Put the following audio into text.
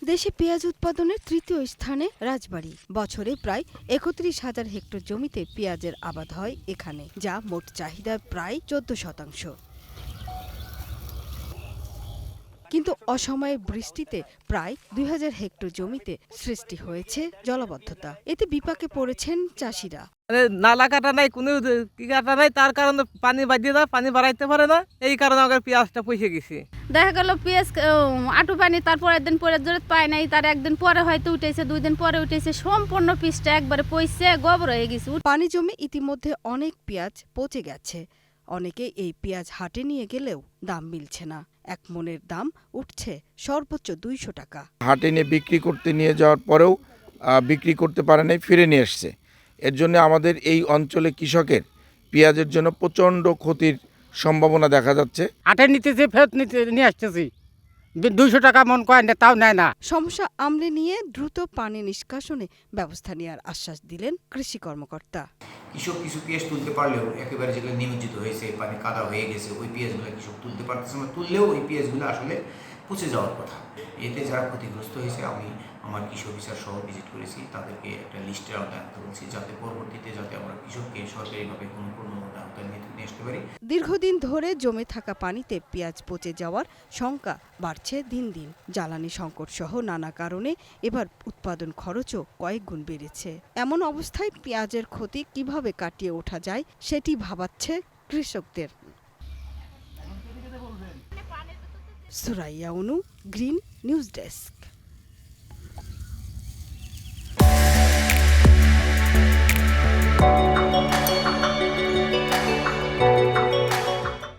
দেশে পেঁয়াজ উৎপাদনের তৃতীয় স্থানে রাজবাড়ী। বছরে প্রায় ৩১,০০০ হেক্টর জমিতে পেঁয়াজের আবাদ হয় এখানে, যা মোট চাহিদার প্রায় ১৪%। কিন্তু অসময়ে বৃষ্টিতে প্রায় ২,০০০ হেক্টর জমিতে সৃষ্টি হয়েছে জলাবদ্ধতা। এতে বিপাকে পড়েছেন চাষিরা। নালা কাটা নাই, কোনো কি কাটা নাই, তার কারণে পানি বাজিয়ে দেয়, পানি বাড়াইতে পারে না, এই কারণে আমাদের পেঁয়াজটা পয়সে গেছে। দেখা গেল পেঁয়াজ আটু পানি, তারপর একদিন পরে জোরে পায় নাই, তার একদিন পরে হয়তো উঠেছে, 2 দিন পরে উঠেছে, সম্পূর্ণ পিসটা একবারে পয়সে গোবর হয়ে গেছে। পানি জমে ইতিমধ্যে অনেক পেঁয়াজ পচে গেছে। অনেকে এই পেঁয়াজ হাটে নিয়ে গেলেও দাম মিলছে না। এক মনের দাম উঠছে সর্বোচ্চ ২০০ টাকা। হাটে নিয়ে বিক্রি করতে নিয়ে যাওয়ার পরেও বিক্রি করতে পারে নাই, ফিরে নিয়ে এসছে। এর জন্য আমাদের এই অঞ্চলে কৃষকের পেঁয়াজের জন্য প্রচণ্ড ক্ষতির সম্ভাবনা দেখা যাচ্ছে। হাটে নিতেছে, ফেরত নিয়ে আসতেছি, 200 টাকা মন কয় না, তাও নেয় না। সমস্যা আমলে নিয়ে দ্রুত পানি নিষ্কাশনে ব্যবস্থা নেওয়ার আশ্বাস দিলেন কৃষি কর্মকর্তা। কৃষক কিছু পেঁয়াজ তুলতে পারলেও একেবারে যেগুলো নিমজ্জিত হয়েছে, পানি কাদা হয়ে গেছে, ওই পেঁয়াজগুলো কৃষক তুলতে পারতেছে না। তুললেও ওই পেঁয়াজগুলো আসলে পচে যাওয়ার কথা। এতে যারা ক্ষতিগ্রস্ত হয়েছে, আমি আমার কৃষি অফিসার সহ ভিজিট করেছি, তাদেরকে একটা লিস্টের আওতায় আনতে বলছি, যাতে পরবর্তীতে যাতে আমরা কৃষককে সরকারিভাবে কোনো আওতায় নিয়ে আসতে পারি। দীর্ঘদিন ধরে জমে থাকা পানিতে পেঁয়াজ পচে যাওয়ার শঙ্কা বাড়ছে দিন দিন। জ্বালানি সংকট সহ নানা কারণে এবার উৎপাদন খরচও কয়েক গুণ বেড়েছে। এমন অবস্থায় পেঁয়াজের ক্ষতি কিভাবে কাটিয়ে ওঠা যায় সেটি ভাবাচ্ছে কৃষকদের। সুরাইয়া অনু, গ্রিন নিউজ ডেস্ক।